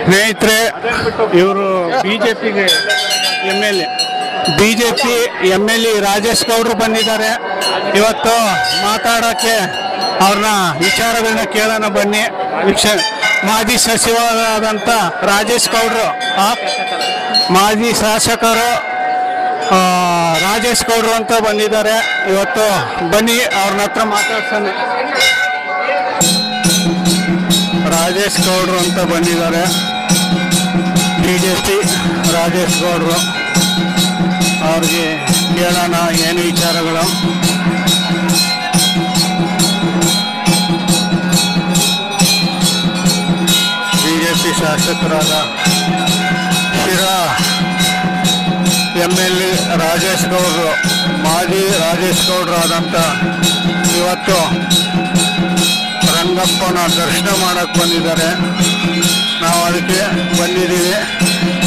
ಸ್ನೇಹಿತರೆ, ಇವರು ಬಿಜೆಪಿಗೆ ಬಿಜೆಪಿ MLA ರಾಜೇಶ್ ಗೌಡ್ರು ಬಂದಿದ್ದಾರೆ. ಇವತ್ತು ಮಾತಾಡೋಕ್ಕೆ ಅವ್ರನ್ನ ವಿಚಾರಗಳನ್ನ ಕೇಳೋಣ ಬನ್ನಿ. ಮಾಜಿ ಸಚಿವರಾದಂಥ ರಾಜೇಶ್ ಗೌಡ್ರು, ಮಾಜಿ ಶಾಸಕರು ರಾಜೇಶ್ ಗೌಡ್ರು ಅಂತ ಬಂದಿದ್ದಾರೆ. ಇವತ್ತು ಬನ್ನಿ ಅವ್ರನ್ನ ಹತ್ರ ಮಾತಾಡ್ಸೋಣ. ರಾಜೇಶ್ ಗೌಡ್ರು ಅಂತ ಬಂದಿದ್ದಾರೆ, BJP ರಾಜೇಶ್ ಗೌಡ್ರು. ಅವ್ರಿಗೆ ಕೇಳೋಣ ಏನು ವಿಚಾರಗಳು. BJP ಶಾಸಕರಾದ ಶಿರಾ MLA ರಾಜೇಶ್ ಗೌಡ್ರು, ಮಾಜಿ ರಾಜೇಶ್ ಗೌಡ್ರು ಆದಂಥ ಇವತ್ತು ರಂಗಪ್ಪನ ದರ್ಶನ ಮಾಡೋಕ್ಕೆ ಬಂದಿದ್ದಾರೆ. ನಾವು ಅದಕ್ಕೆ ಬಂದಿದ್ದೀವಿ.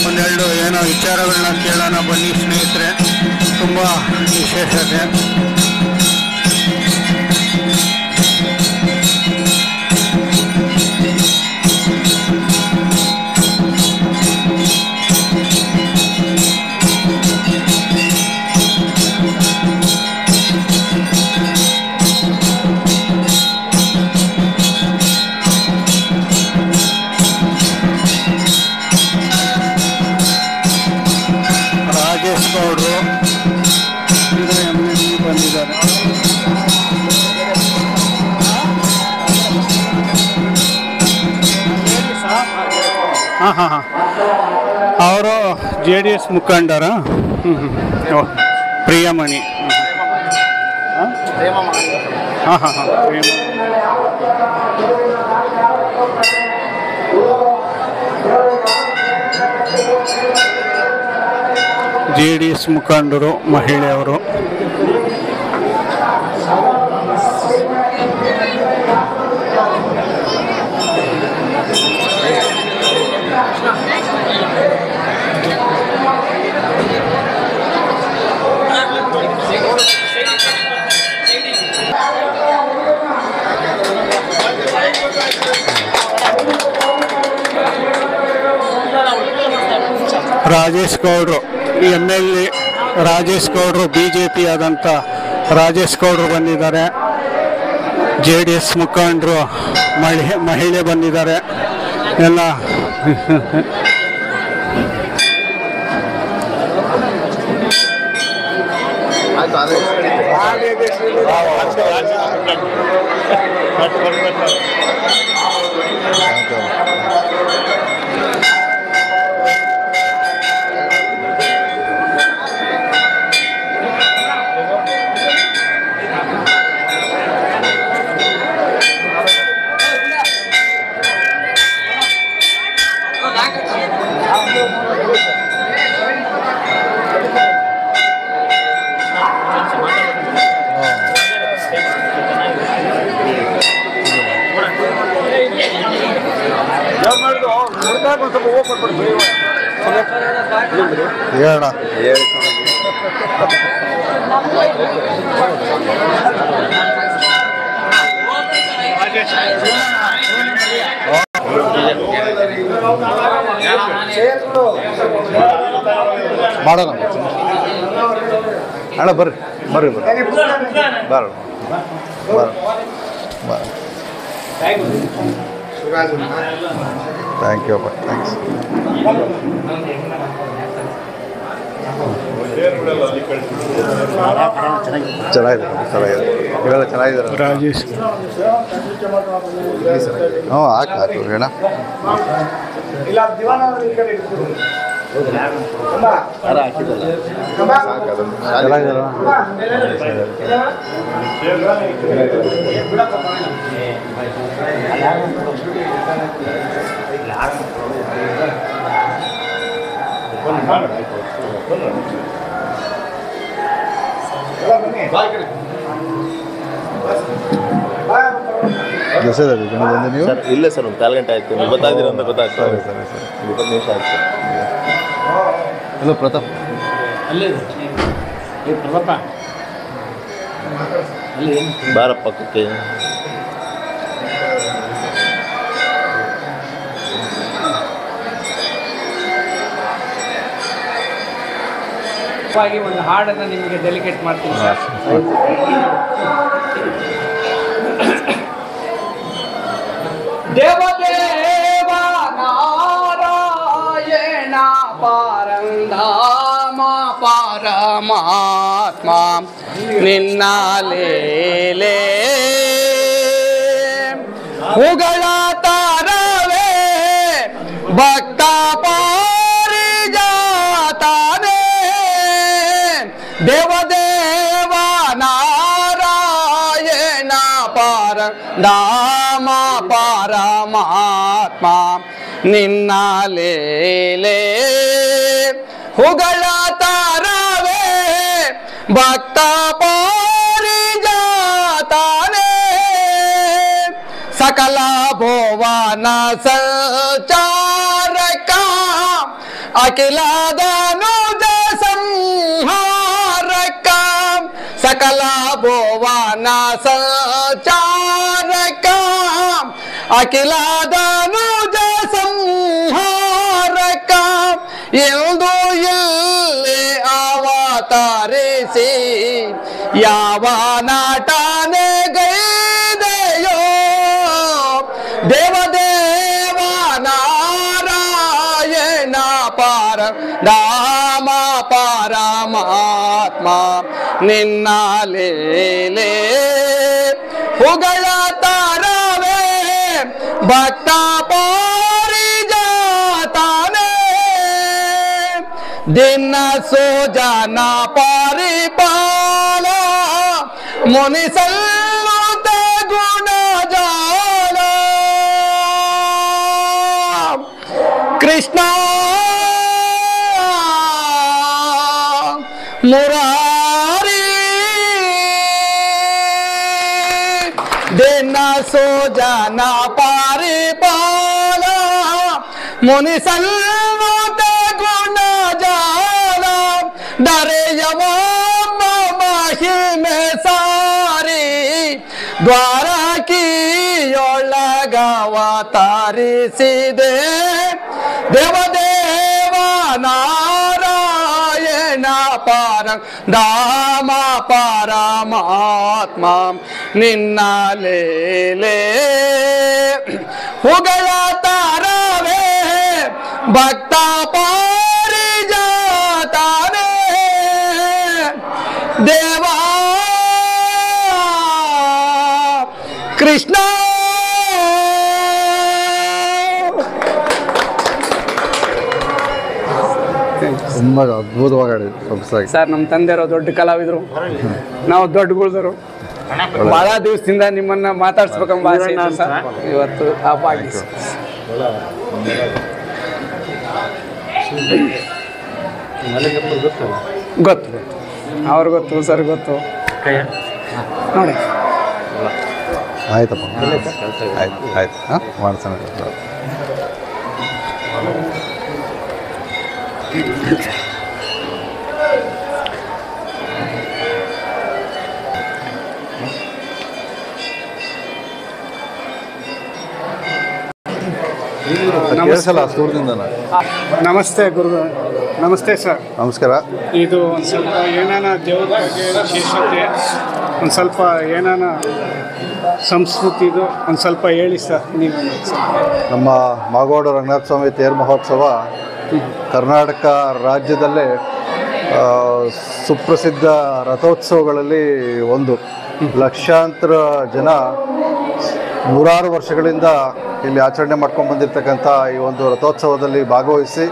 ಒಂದೆರಡು ಏನೋ ವಿಚಾರಗಳನ್ನ ಕೇಳೋಣ ಬನ್ನಿ ಸ್ನೇಹಿತರೆ. ತುಂಬ ವಿಶೇಷತೆ. ರಾಜೇಶ್ ಗೌಡ್ರು ಬಂದಿದ್ದಾರೆ. ಅವರು JDS ಮುಖಂಡರ ಪ್ರಿಯಮಣಿ. JDS ಮುಖಂಡರು, ಮಹಿಳೆಯರು. ರಾಜೇಶ್ ಗೌಡ್ರು MLA ರಾಜೇಶ್ ಗೌಡ್ರು, BJP ಆದಂಥ ರಾಜೇಶ್ ಗೌಡ್ರು ಬಂದಿದ್ದಾರೆ. JDS ಮುಖಂಡರು, ಮಹಿಳೆ ಬಂದಿದ್ದಾರೆ. ಎಲ್ಲ ಮಾಡೋಣ ಅಣ್ಣ. ಬರ್ರಿ ಬರ್ರಿ ಬರ್ರಿ ಬರೋಣ ಬರೋಣ. ಥ್ಯಾಂಕ್ ಯು ಅಪ್ಪ, ಥ್ಯಾಂಕ್ಸ್. ಚೆನ್ನಾಗಿದೆ ಚೆನ್ನಾಗಿದೆ, ಇವೆಲ್ಲ ಚೆನ್ನಾಗಿದ್ದಾರೆ. ರಾಜೇಶ್ ಹ್ಞೂ ಹಾಕಿ ಹೇಳ. ನೀವು ಇಲ್ಲ ಸರ್, ಒಂದು 4 ಗಂಟೆ ಆಯ್ತು. ನೀವು ಗೊತ್ತಾಗ್ತೀರ ಅಂತ ಗೊತ್ತಾಗ್ತದೆ. ಸರಿ ಸರಿ, 20 ನಿಮಿಷ ಆಯ್ತು ಸರ್. ಹಲೋ ಪ್ರತಾಪ್, ಅಲ್ಲೇ ಪ್ರತಾಪ ಬಾರ ಪಕ್ಕಕ್ಕೆ. ನೆನಪಾಗಿ ಒಂದು ಹಾಡನ್ನು ನಿಮಗೆ ಡೆಲಿಕೇಟ್ ಮಾಡ್ತೀನಿ ಸರ್. ದೇವದೇವ ನಾರಾಯಣ ಪರಂಧಾಮ ಪರಮಾತ್ಮ ನಿನ್ನ ಲೀಲೆ ಉಗಳ ತಾರವೇ ಭಕ್ತ ಪಾರಿಜಾತನೇ ದೇವದೇವ ನಾರಾಯಣ ಪರಂಧಾಮ ಪರಮಾತ್ಮ ನಿನ್ನ ಲೀಲೆ ಉಗಳ ತಾರವೇ ಭಕ್ತ ಪಾರಿಜಾತನೇ ಸಕಲ ಭುವನ ಸಂಚಾರಕ ಅಖಿಲದನುಜ ಸಂಹಾರಕ ಸಕಲ ಭುವನ ಸಂಚಾರಕ ಅಖಿಲದನುಜ ಸಂಹಾರಕ ಎಂದು ಇಲ್ಲಿ ಅವತರಿಸಿ ಯಾವ ನಾಟನೆ ಗೈದೆಯೋ ದೇವದೇವ ನಾರಾಯಣ ಪರಂಧಾಮ ಪರಮಾತ್ಮ ನಿನ್ನ ಲೀಲೆ ಉಗಳ ತಾರವೇ ಭಕ್ತ ಪಾರಿಜಾತನೇ ದಿನ ಸೋಜನ ಪರಿಪಾಲ ಮುನಿ ಸಲ್ಲುತ್ತ ಗುಣ ಜಾಲ ಕೃಷ್ಣ ಮುರಾರಿ ದಿನ ಸೋಜನ ಪರಿಪಾಲ ಮುನಿ ಸಲ್ಲುತ್ತ ಗುಣ ಜಾಲ ದರೆಯವ ಮಹಿಮೆ ಸಾರಿ ದ್ವಾರಕಿಯೊಳಗವತರಿಸಿದೆ ದೇವದೇವ ನಾರಾಯಣ ಪರಂಧಾಮ ಪರಮಾತ್ಮ ನಿನ್ನ ಲೀಲೆ ಉಗಳ ತಾರವೇ ಭಕ್ತ ಪಾರಿಜಾತನೇ ದೇವ ಕೃಷ್ಣ ತುಂಬ ಅದ್ಭುತವಾಗಿ ಆಡಿದ್ರು ಸೊಗಸಾಗಿ. ಸರ್ ನಮ್ಮ ತಂದೆಯವರು ದೊಡ್ಡ ಕಲಾವಿದರು, ನಾವು ದೊಡ್ಡ ಗುಳ್ದರು. ಬಹಳ ದಿವಸದಿಂದ ನಿಮ್ಮನ್ನ ಮಾತಾಡ್ಸ್ಬೇಕಂಬ ಆಸೆ ಇತ್ತು ಸರ್. ಇವತ್ತು ಆ ಭಾಗ್ಯ ಸರ್. ಗೊತ್ತು ಗೊತ್ತು ಅವ್ರು ಗೊತ್ತು ಸರ್ ಗೊತ್ತು ನೋಡಿ. ಆಯ್ತಪ್ಪ ಆಯ್ತು ಆಯ್ತು ಹಾಂ ಮಾಡ್ಸೋಣ. ಕೇಳಿಸಲ್ಲ ದೂರದಿಂದ. ನಮಸ್ತೆ ಗುರು, ನಮಸ್ತೆ ಸರ್. ನಮಸ್ಕಾರ. ಇದು ಒಂದು ಸ್ವಲ್ಪ ಏನಾನ ದೇವ್ರ ಬಗ್ಗೆ ವಿಶೇಷತೆ, ಒಂದು ಸ್ವಲ್ಪ ಏನಾನ ಸಂಸ್ಕೃತಿದು ಒಂದು ಸ್ವಲ್ಪ ಹೇಳಿ ಸರ್ ನೀವು. ನಮ್ಮ ಮಾಗೋಡು ರಂಗನಾಥ ಸ್ವಾಮಿ ತೇರು ಮಹೋತ್ಸವ ಕರ್ನಾಟಕ ರಾಜ್ಯದಲ್ಲೇ ಸುಪ್ರಸಿದ್ಧ ರಥೋತ್ಸವಗಳಲ್ಲಿ ಒಂದು. ಲಕ್ಷಾಂತರ ಜನ ನೂರಾರು ವರ್ಷಗಳಿಂದ ಇಲ್ಲಿ ಆಚರಣೆ ಮಾಡ್ಕೊಂಡು ಬಂದಿರತಕ್ಕಂಥ ಈ ಒಂದು ರಥೋತ್ಸವದಲ್ಲಿ ಭಾಗವಹಿಸಿ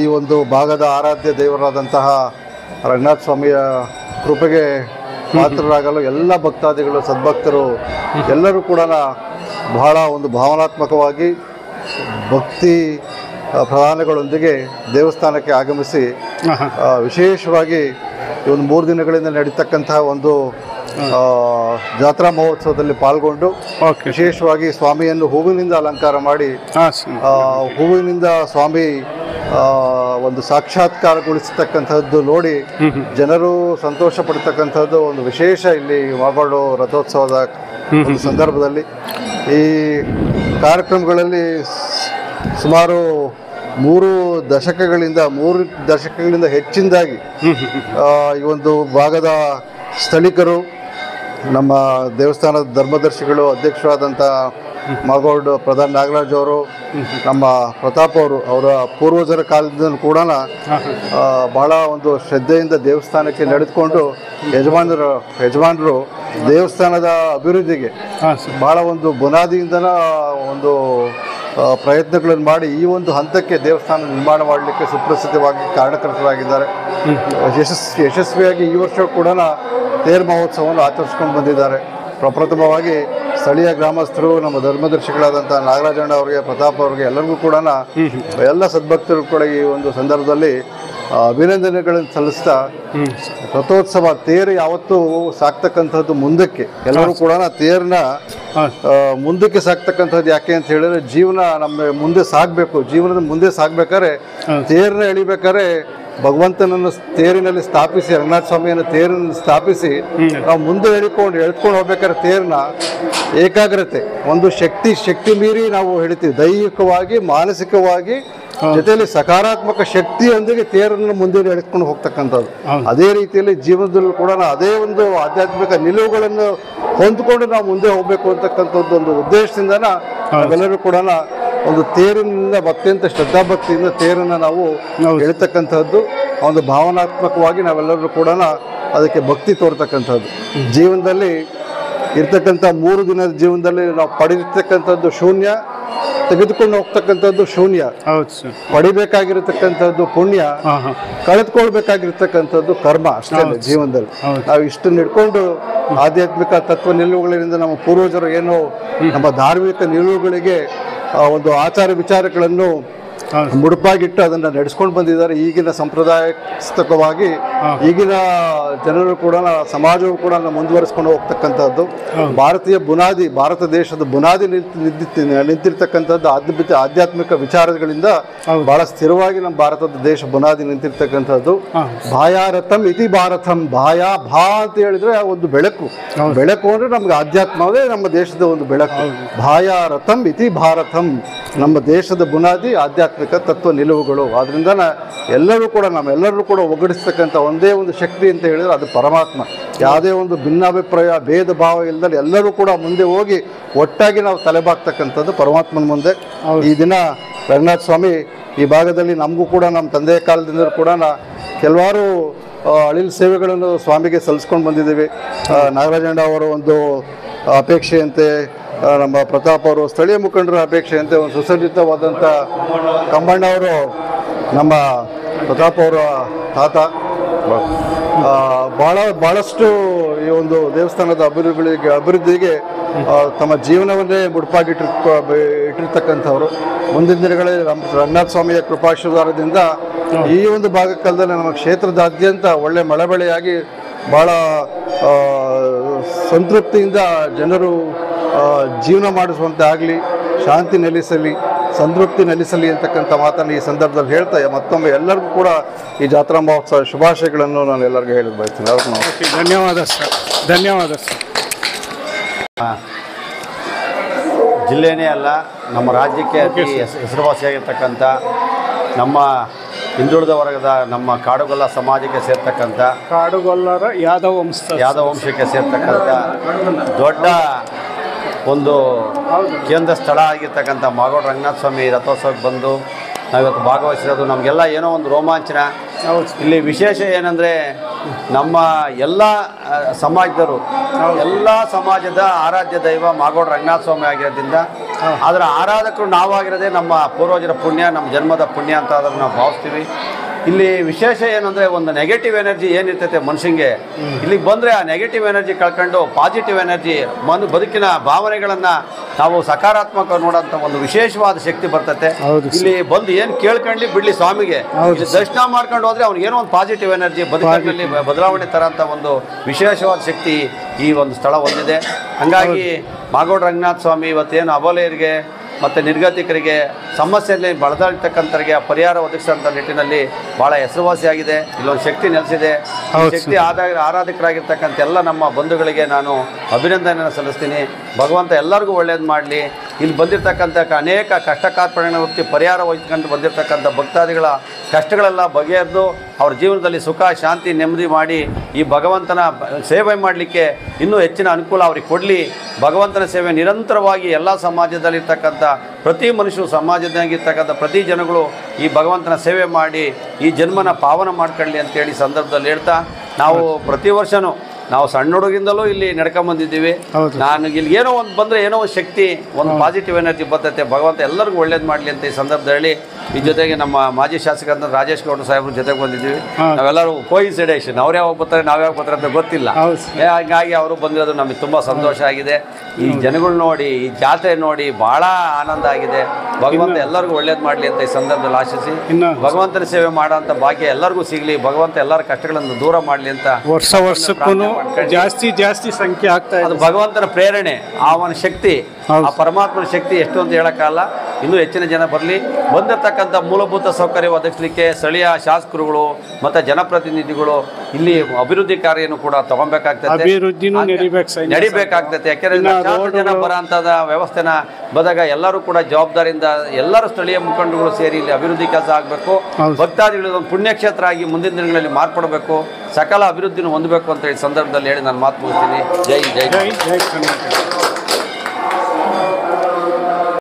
ಈ ಒಂದು ಭಾಗದ ಆರಾಧ್ಯ ದೇವರಾದಂತಹ ರಂಗನಾಥ ಸ್ವಾಮಿಯ ಕೃಪೆಗೆ ಪಾತ್ರರಾಗಲು ಎಲ್ಲ ಭಕ್ತಾದಿಗಳು, ಸದ್ಭಕ್ತರು ಎಲ್ಲರೂ ಕೂಡ ಬಹಳ ಒಂದು ಭಾವನಾತ್ಮಕವಾಗಿ ಭಕ್ತಿ ಪ್ರಧಾನಗಳೊಂದಿಗೆ ದೇವಸ್ಥಾನಕ್ಕೆ ಆಗಮಿಸಿ ವಿಶೇಷವಾಗಿ ಈ ಒಂದು 3 ದಿನಗಳಿಂದ ನಡೀತಕ್ಕಂತಹ ಒಂದು ಜಾತ್ರಾ ಮಹೋತ್ಸವದಲ್ಲಿ ಪಾಲ್ಗೊಂಡು ವಿಶೇಷವಾಗಿ ಸ್ವಾಮಿಯನ್ನು ಹೂವಿನಿಂದ ಅಲಂಕಾರ ಮಾಡಿ ಹೂವಿನಿಂದ ಸ್ವಾಮಿ ಒಂದು ಸಾಕ್ಷಾತ್ಕಾರಗೊಳಿಸತಕ್ಕಂಥದ್ದು ನೋಡಿ ಜನರು ಸಂತೋಷ ಪಡ್ತಕ್ಕಂಥದ್ದು ಒಂದು ವಿಶೇಷ ಇಲ್ಲಿ ಮಾಗೋಡು ರಥೋತ್ಸವದ ಒಂದು ಸಂದರ್ಭದಲ್ಲಿ. ಈ ಕಾರ್ಯಕ್ರಮಗಳಲ್ಲಿ ಸುಮಾರು ಮೂರು ದಶಕಗಳಿಂದ ಹೆಚ್ಚಿನದಾಗಿ ಈ ಒಂದು ಭಾಗದ ಸ್ಥಳೀಕರು, ನಮ್ಮ ದೇವಸ್ಥಾನದ ಧರ್ಮದರ್ಶಿಗಳು, ಅಧ್ಯಕ್ಷರಾದಂಥ ಮಾಗೋಡ್ ಪ್ರಧಾನ್ ನಾಗರಾಜ್ ಅವರು, ನಮ್ಮ ಪ್ರತಾಪ್ ಅವರ ಪೂರ್ವಜರ ಕಾಲದಿಂದ ಕೂಡ ಬಹಳ ಒಂದು ಶ್ರದ್ಧೆಯಿಂದ ದೇವಸ್ಥಾನಕ್ಕೆ ನಡೆದುಕೊಂಡು ಯಜಮಾನರು ದೇವಸ್ಥಾನದ ಅಭಿವೃದ್ಧಿಗೆ ಬಹಳ ಒಂದು ಬುನಾದಿಯಿಂದನ ಒಂದು ಪ್ರಯತ್ನಗಳನ್ನು ಮಾಡಿ ಈ ಒಂದು ಹಂತಕ್ಕೆ ದೇವಸ್ಥಾನ ನಿರ್ಮಾಣ ಮಾಡಲಿಕ್ಕೆ ಸುಪ್ರಸಿದ್ಧವಾಗಿ ಕಾರಣಕರ್ತರಾಗಿದ್ದಾರೆ. ಯಶಸ್ವಿಯಾಗಿ ಈ ವರ್ಷ ಕೂಡ ತೇರು ಮಹೋತ್ಸವವನ್ನು ಆಚರಿಸ್ಕೊಂಡು ಬಂದಿದ್ದಾರೆ. ಪ್ರಪ್ರಥಮವಾಗಿ ಸ್ಥಳೀಯ ಗ್ರಾಮಸ್ಥರು, ನಮ್ಮ ಧರ್ಮದರ್ಶಿಗಳಾದಂಥ ನಾಗರಾಜಣ್ಣ ಅವರಿಗೆ, ಪ್ರತಾಪ್ ಅವರಿಗೆ ಎಲ್ಲರಿಗೂ ಕೂಡ ಎಲ್ಲ ಸದ್ಭಕ್ತರು ಕೂಡ ಈ ಒಂದು ಸಂದರ್ಭದಲ್ಲಿ ಅಭಿನಂದನೆಗಳನ್ನು ಸಲ್ಲಿಸ್ತಾ, ರಥೋತ್ಸವ ತೇರು ಯಾವತ್ತೂ ಸಾಕ್ತಕ್ಕಂಥದ್ದು ಮುಂದಕ್ಕೆ, ಎಲ್ಲರೂ ಕೂಡ ತೇರನ್ನ ಮುಂದಕ್ಕೆ ಸಾಕ್ತಕ್ಕಂಥದ್ದು ಯಾಕೆ ಅಂತ ಹೇಳಿದ್ರೆ ಜೀವನ ನಮ್ಮ ಮುಂದೆ ಸಾಗಬೇಕು. ಜೀವನದ ಮುಂದೆ ಸಾಗ್ಬೇಕಾದ್ರೆ ತೇರನ್ನ ಎಳಿಬೇಕಾದ್ರೆ ಭಗವಂತನನ್ನು ತೇರಿನಲ್ಲಿ ಸ್ಥಾಪಿಸಿ, ರಂಗನಾಥ ಸ್ವಾಮಿಯನ್ನು ತೇರಿನಲ್ಲಿ ಸ್ಥಾಪಿಸಿ ನಾವು ಮುಂದೆ ಎಳ್ಕೊಂಡು ಹೋಗ್ಬೇಕಾದ್ರೆ ತೇರನ್ನ ಏಕಾಗ್ರತೆ, ಒಂದು ಶಕ್ತಿ ಮೀರಿ ನಾವು ಹೇಳ್ತೀವಿ, ದೈಹಿಕವಾಗಿ ಮಾನಸಿಕವಾಗಿ ಜೊತೆಯಲ್ಲಿ ಸಕಾರಾತ್ಮಕ ಶಕ್ತಿಯೊಂದಿಗೆ ತೇರನ್ನು ಮುಂದೆ ಎಳೆದುಕೊಂಡು ಹೋಗ್ತಕ್ಕಂಥದ್ದು. ಅದೇ ರೀತಿಯಲ್ಲಿ ಜೀವನದಲ್ಲೂ ಕೂಡ ಅದೇ ಒಂದು ಆಧ್ಯಾತ್ಮಿಕ ನಿಲುವುಗಳನ್ನು ಹೊಂದ್ಕೊಂಡು ನಾವು ಮುಂದೆ ಹೋಗ್ಬೇಕು ಅಂತಕ್ಕಂಥದ್ದು ಒಂದು ಉದ್ದೇಶದಿಂದ ನಾವೆಲ್ಲರೂ ಕೂಡ ಒಂದು ತೇರಿನಿಂದ ಅತ್ಯಂತ ಶ್ರದ್ಧಾಭಕ್ತಿಯಿಂದ ತೇರನ್ನು ನಾವು ಎಳಿತಕ್ಕಂಥದ್ದು, ಒಂದು ಭಾವನಾತ್ಮಕವಾಗಿ ನಾವೆಲ್ಲರೂ ಕೂಡ ಅದಕ್ಕೆ ಭಕ್ತಿ ತೋರ್ತಕ್ಕಂಥದ್ದು. ಜೀವನದಲ್ಲಿ ಇರ್ತಕ್ಕಂಥ 3 ದಿನದ ಜೀವನದಲ್ಲಿ ನಾವು ಪಡೆದಿರ್ತಕ್ಕಂಥದ್ದು ಶೂನ್ಯ, ತೆಗೆದುಕೊಂಡು ಹೋಗ್ತಕ್ಕಂಥದ್ದು ಶೂನ್ಯ. ಪಡಿಬೇಕಾಗಿರತಕ್ಕಂಥದ್ದು ಪುಣ್ಯ, ಕಳೆದುಕೊಳ್ಬೇಕಾಗಿರ್ತಕ್ಕಂಥದ್ದು ಕರ್ಮ. ಅಷ್ಟೇ ಜೀವನದಲ್ಲಿ ನಾವು ಇಷ್ಟು ಹಿಡ್ಕೊಂಡು ಆಧ್ಯಾತ್ಮಿಕ ತತ್ವ ನಿಲುವುಗಳಿಂದ ನಮ್ಮ ಪೂರ್ವಜರು ಏನು ನಮ್ಮ ಧಾರ್ಮಿಕ ನಿಲುವುಗಳಿಗೆ ಒಂದು ಆಚಾರ ವಿಚಾರಗಳನ್ನು ಮುಡುಪಾಗಿಟ್ಟು ಅದನ್ನು ನಡೆಸ್ಕೊಂಡು ಬಂದಿದ್ದಾರೆ. ಈಗಿನ ಸಂಪ್ರದಾಯಸ್ಥವಾಗಿ ಈಗಿನ ಜನರು ಕೂಡ ಸಮಾಜವು ಕೂಡ ಮುಂದುವರಿಸ್ಕೊಂಡು ಹೋಗ್ತಕ್ಕಂಥದ್ದು. ಭಾರತ ದೇಶದ ಬುನಾದಿ ನಿಂತಿರ್ತಕ್ಕಂಥದ್ದು ಆಧ್ಯಾತ್ಮಿಕ ವಿಚಾರಗಳಿಂದ ಬಹಳ ಸ್ಥಿರವಾಗಿ ನಮ್ಮ ಭಾರತದ ದೇಶ ಬುನಾದಿ ನಿಂತಿರ್ತಕ್ಕಂಥದ್ದು. ಭಾಯಾರಥಂ ಇತಿ ಭಾರತಂ. ಭಾ ಅಂತ ಹೇಳಿದ್ರೆ ಒಂದು ಬೆಳಕು ಅಂದ್ರೆ ನಮ್ಗೆ ಆಧ್ಯಾತ್ಮವೇ ನಮ್ಮ ದೇಶದ ಒಂದು ಬೆಳಕು. ಭಾಯಾರಥಂ ಇತಿ ಭಾರತಂ. ನಮ್ಮ ದೇಶದ ಬುನಾದಿ ಆಧ್ಯಾತ್ಮಿಕ ತತ್ವ ನಿಲುವುಗಳು. ಆದ್ರಿಂದ ನಮ್ಮೆಲ್ಲರೂ ಕೂಡ ಒಗ್ಗಡಿಸ್ತಕ್ಕಂಥ ಒಂದೇ ಒಂದು ಶಕ್ತಿ ಅಂತ ಹೇಳಿದ್ರೆ ಅದು ಪರಮಾತ್ಮ. ಯಾವುದೇ ಒಂದು ಭಿನ್ನಾಭಿಪ್ರಾಯ, ಭೇದ ಭಾವ ಇಲ್ಲದಲ್ಲಿ ಎಲ್ಲರೂ ಕೂಡ ಮುಂದೆ ಹೋಗಿ ಒಟ್ಟಾಗಿ ನಾವು ತಲೆಬಾಗ್ತಕ್ಕಂಥದ್ದು ಪರಮಾತ್ಮನ ಮುಂದೆ. ಈ ದಿನ ರಂಗನಾಥ ಸ್ವಾಮಿ ಈ ಭಾಗದಲ್ಲಿ ನಮಗೂ ಕೂಡ ನಮ್ಮ ತಂದೆಯ ಕಾಲದಿಂದ ಕೂಡ ಕೆಲವಾರು ಅಳಿಲು ಸೇವೆಗಳನ್ನು ಸ್ವಾಮಿಗೆ ಸಲ್ಲಿಸ್ಕೊಂಡು ಬಂದಿದ್ದೀವಿ. ನಾಗರಾಜಣ್ಣ ಅವರ ಒಂದು ಅಪೇಕ್ಷೆಯಂತೆ, ನಮ್ಮ ಪ್ರತಾಪ್ ಅವರು ಸ್ಥಳೀಯ ಮುಖಂಡರ ಅಪೇಕ್ಷೆಯಂತೆ ಒಂದು ಸುಸಜ್ಜಿತವಾದಂಥ ಕಂಬಣ್ಣ ಅವರು, ನಮ್ಮ ಪ್ರತಾಪ್ ಅವರ ತಾತ, ಭಾಳಷ್ಟು ಈ ಒಂದು ದೇವಸ್ಥಾನದ ಅಭಿವೃದ್ಧಿಗೆ ತಮ್ಮ ಜೀವನವನ್ನೇ ಇಟ್ಟಿರ್ತಕ್ಕಂಥವ್ರು. ಮುಂದಿನ ದಿನಗಳಲ್ಲಿ ರಂಗನಾಥ ಸ್ವಾಮಿಯ ಕೃಪಾಶೀರ್ವಾದದಿಂದ ಈ ಒಂದು ಭಾಗಕಾಲದಲ್ಲಿ ನಮ್ಮ ಕ್ಷೇತ್ರದಾದ್ಯಂತ ಒಳ್ಳೆ ಮಳೆ ಬೆಳೆಯಾಗಿ ಭಾಳ ಸಂತೃಪ್ತಿಯಿಂದ ಜನರು ಜೀವನ ಮಾಡಿಸುವಂತೆ ಆಗಲಿ, ಶಾಂತಿ ನೆಲೆಸಲಿ, ಸಂತೃಪ್ತಿ ನೆಲೆಸಲಿ ಅಂತಕ್ಕಂಥ ಮಾತನ್ನು ಈ ಸಂದರ್ಭದಲ್ಲಿ ಹೇಳ್ತಾ ಮತ್ತೊಮ್ಮೆ ಎಲ್ಲರಿಗೂ ಕೂಡ ಈ ಜಾತ್ರಾ ಮಹೋತ್ಸವ ಶುಭಾಶಯಗಳನ್ನು ನಾನು ಎಲ್ಲರಿಗೂ ಹೇಳಲು ಬಯಸ್ತೀನಿ. ಧನ್ಯವಾದ ಸರ್. ಜಿಲ್ಲೆನೇ ಅಲ್ಲ, ನಮ್ಮ ರಾಜ್ಯಕ್ಕೆ ಅತಿ ಹೆಸರುವಾಸಿಯಾಗಿರ್ತಕ್ಕಂಥ ನಮ್ಮ ಹಿಂದುಳಿದ ವರ್ಗದ ನಮ್ಮ ಕಾಡುಗೊಲ್ಲ ಸಮಾಜಕ್ಕೆ ಸೇರ್ತಕ್ಕಂಥ ಕಾಡುಗೊಲ್ಲರ ಯಾದವ ವಂಶಕ್ಕೆ ಸೇರ್ತಕ್ಕಂಥ ದೊಡ್ಡ ಒಂದು ಕೇಂದ್ರ ಸ್ಥಳ ಆಗಿರ್ತಕ್ಕಂಥ ಮಾಗೋಡ್ ರಂಗನಾಥ ಸ್ವಾಮಿ ರಥೋತ್ಸವಕ್ಕೆ ಬಂದು ನಾವಿವತ್ತು ಭಾಗವಹಿಸಿರೋದು ನಮಗೆಲ್ಲ ಏನೋ ಒಂದು ರೋಮಾಂಚನ. ಇಲ್ಲಿ ವಿಶೇಷ ಏನಂದರೆ ನಮ್ಮ ಎಲ್ಲ ಸಮಾಜದವರು, ಎಲ್ಲ ಸಮಾಜದ ಆರಾಧ್ಯ ದೈವ ಮಾಗೋಡ್ ರಂಗನಾಥ ಸ್ವಾಮಿ ಆಗಿರೋದ್ರಿಂದ ಅದರ ಆರಾಧಕರು ನಾವಾಗಿರೋದೇ ನಮ್ಮ ಪೂರ್ವಜರ ಪುಣ್ಯ, ನಮ್ಮ ಜನ್ಮದ ಪುಣ್ಯ ಅಂತ ಅದನ್ನು ನಾವು ಭಾವಿಸ್ತೀವಿ. ಇಲ್ಲಿ ವಿಶೇಷ ಏನಂದರೆ ಒಂದು ನೆಗೆಟಿವ್ ಎನರ್ಜಿ ಏನಿರ್ತೈತೆ ಮನುಷ್ಯಂಗೆ, ಇಲ್ಲಿಗೆ ಬಂದರೆ ಆ ನೆಗೆಟಿವ್ ಎನರ್ಜಿ ಕಳ್ಕೊಂಡು ಪಾಸಿಟಿವ್ ಎನರ್ಜಿ ಬದುಕಿನ ಭಾವನೆಗಳನ್ನು ನಾವು ಸಕಾರಾತ್ಮಕ ನೋಡೋಂಥ ಒಂದು ವಿಶೇಷವಾದ ಶಕ್ತಿ ಬರ್ತೈತೆ. ಇಲ್ಲಿ ಬಂದು ಏನು ಕೇಳ್ಕೊಂಡು ಬಿಡಲಿ ಸ್ವಾಮಿಗೆ, ದರ್ಶನ ಮಾಡ್ಕೊಂಡು ಹೋದರೆ ಅವ್ನಿಗೆ ಏನೋ ಒಂದು ಪಾಸಿಟಿವ್ ಎನರ್ಜಿ ಬದುಕಿನಲ್ಲಿ ಬದಲಾವಣೆ ತರೋಂಥ ಒಂದು ವಿಶೇಷವಾದ ಶಕ್ತಿ ಈ ಒಂದು ಸ್ಥಳ ಹೊಂದಿದೆ. ಹಾಗಾಗಿ ಮಾಗೋಡ್ ರಂಗನಾಥ ಸ್ವಾಮಿ ಇವತ್ತೇನು ಅಬಲೆಯರಿಗೆ ಮತ್ತು ನಿರ್ಗತಿಕರಿಗೆ ಸಮಸ್ಯೆಯಲ್ಲಿ ಬಳದಾಡ್ತಕ್ಕಂಥವ್ರಿಗೆ ಪರಿಹಾರ ಒದಗಿಸೋಂಥ ನಿಟ್ಟಿನಲ್ಲಿ ಭಾಳ ಹೆಸರುವಾಸಿಯಾಗಿದೆ. ಇಲ್ಲೊಂದು ಶಕ್ತಿ ನೆಲೆಸಿದೆ. ಶಕ್ತಿ ಆರಾಧಕರಾಗಿರ್ತಕ್ಕಂಥ ಎಲ್ಲ ನಮ್ಮ ಬಂಧುಗಳಿಗೆ ನಾನು ಅಭಿನಂದನೆಯನ್ನು ಸಲ್ಲಿಸ್ತೀನಿ. ಭಗವಂತ ಎಲ್ಲರಿಗೂ ಒಳ್ಳೇದು ಮಾಡಲಿ. ಇಲ್ಲಿ ಬಂದಿರತಕ್ಕಂಥ ಅನೇಕ ಕಷ್ಟ ಕಾರ್ಪಣ್ಯಗಳ ಹೊತ್ತಿ ಪರಿಹಾರ ವಹಿಸ್ಕೊಂಡು ಬಂದಿರತಕ್ಕಂಥ ಭಕ್ತಾದಿಗಳ ಕಷ್ಟಗಳೆಲ್ಲ ಬಗೆಹರಿದು ಅವ್ರ ಜೀವನದಲ್ಲಿ ಸುಖ ಶಾಂತಿ ನೆಮ್ಮದಿ ಮಾಡಿ ಈ ಭಗವಂತನ ಸೇವೆ ಮಾಡಲಿಕ್ಕೆ ಇನ್ನೂ ಹೆಚ್ಚಿನ ಅನುಕೂಲ ಅವ್ರಿಗೆ ಕೊಡಲಿ. ಭಗವಂತನ ಸೇವೆ ನಿರಂತರವಾಗಿ ಎಲ್ಲ ಸಮಾಜದಲ್ಲಿರ್ತಕ್ಕಂಥ ಪ್ರತಿ ಮನುಷ್ಯರು, ಸಮಾಜದಾಗಿರ್ತಕ್ಕಂಥ ಪ್ರತಿ ಜನಗಳು ಈ ಭಗವಂತನ ಸೇವೆ ಮಾಡಿ ಈ ಜನ್ಮನ ಪಾವನ ಮಾಡ್ಕೊಳ್ಳಿ ಅಂತೇಳಿ ಸಂದರ್ಭದಲ್ಲಿ ಹೇಳ್ತಾ, ನಾವು ಪ್ರತಿ ವರ್ಷವೂ ನಾವು ಸಣ್ಣ ಹುಡುಗಿಂದಲೂ ಇಲ್ಲಿ ನಡ್ಕೊಂಬಂದಿದ್ದೀವಿ. ನಾನು ಇಲ್ಲಿ ಏನೋ ಒಂದು ಬಂದರೆ ಏನೋ ಒಂದು ಶಕ್ತಿ, ಒಂದು ಪಾಸಿಟಿವ್ ಎನರ್ಜಿ ಬರ್ತೈತೆ. ಭಗವಂತ ಎಲ್ಲರಿಗೂ ಒಳ್ಳೇದು ಮಾಡಲಿ ಅಂತ ಈ ಸಂದರ್ಭದಲ್ಲಿ ಈ ಜೊತೆಗೆ ನಮ್ಮ ಮಾಜಿ ಶಾಸಕರಂತ ರಾಜೇಶ್ ಗೌಡ ಸಾಹೇಬ್ರ ಜೊತೆಗೆ ಬಂದಿದ್ದೀವಿ. ನಾವೆಲ್ಲರೂ ಕೋಇನ್ಸಿಡೆನ್ಸ್, ಅವ್ರು ಯಾವಾಗ ಬರ್ತಾರೆ ನಾವು ಯಾವಾಗ ಬರ್ತಾರೆ ಅಂತ ಗೊತ್ತಿಲ್ಲ. ಹಾಗಾಗಿ ಅವರು ಬಂದಿರೋದು ನಮಗೆ ತುಂಬ ಸಂತೋಷ ಆಗಿದೆ. ಈ ಜನಗಳು ನೋಡಿ, ಈ ಜಾತ್ರೆ ನೋಡಿ ಭಾಳ ಆನಂದ ಆಗಿದೆ. ಭಗವಂತ ಎಲ್ಲರಿಗೂ ಒಳ್ಳೇದು ಮಾಡಲಿ ಅಂತ ಈ ಸಂದರ್ಭದಲ್ಲಿ ಆಶಿಸಿ, ಭಗವಂತನ ಸೇವೆ ಮಾಡೋಂಥ ಭಾಗ್ಯ ಎಲ್ಲರಿಗೂ ಸಿಗಲಿ, ಭಗವಂತ ಎಲ್ಲರ ಕಷ್ಟಗಳನ್ನು ದೂರ ಮಾಡಲಿ ಅಂತ ವರ್ಷಕ್ಕೂ ಜಾಸ್ತಿ ಸಂಖ್ಯೆ ಆಗ್ತಾ ಇದೆ. ಅದು ಭಗವಂತನ ಪ್ರೇರಣೆ, ಅವನ ಶಕ್ತಿ, ಆ ಪರಮಾತ್ಮನ ಶಕ್ತಿ ಎಷ್ಟು ಅಂತ ಹೇಳೋಕ್ಕಲ್ಲ. ಇನ್ನೂ ಹೆಚ್ಚಿನ ಜನ ಬರಲಿ. ಬಂದಿರತಕ್ಕಂಥ ಮೂಲಭೂತ ಸೌಕರ್ಯ ಒದಗಿಸಲಿಕ್ಕೆ ಸ್ಥಳೀಯ ಶಾಸಕರುಗಳು ಮತ್ತು ಜನಪ್ರತಿನಿಧಿಗಳು ಇಲ್ಲಿ ಅಭಿವೃದ್ಧಿ ಕಾರ್ಯನೂ ಕೂಡ ತಗೊಬೇಕಾಗ್ತದೆ, ನಡಿಬೇಕಾಗ್ತದೆ. ಯಾಕೆಂದರೆ ಜನ ಬರೋಂಥದ ವ್ಯವಸ್ಥೆನ ಬಂದಾಗ ಎಲ್ಲರೂ ಕೂಡ ಜವಾಬ್ದಾರಿಯಿಂದ ಎಲ್ಲರೂ ಸ್ಥಳೀಯ ಮುಖಂಡರುಗಳು ಸೇರಿ ಇಲ್ಲಿ ಅಭಿವೃದ್ಧಿ ಕೆಲಸ ಆಗಬೇಕು. ಭಕ್ತಾದಿಗಳು ಒಂದು ಪುಣ್ಯಕ್ಷೇತ್ರ ಆಗಿ ಮುಂದಿನ ದಿನಗಳಲ್ಲಿ ಮಾರ್ಪಡಬೇಕು, ಸಕಲ ಅಭಿವೃದ್ಧಿನೂ ಹೊಂದಬೇಕು ಅಂತ ಈ ಸಂದರ್ಭದಲ್ಲಿ ಹೇಳಿ ನಾನು ಮಾತು ಮುಗಿಸ್ತೀನಿ. ಜೈ ಜೈ ಜೈ ಕರ್ನಾಟಕ.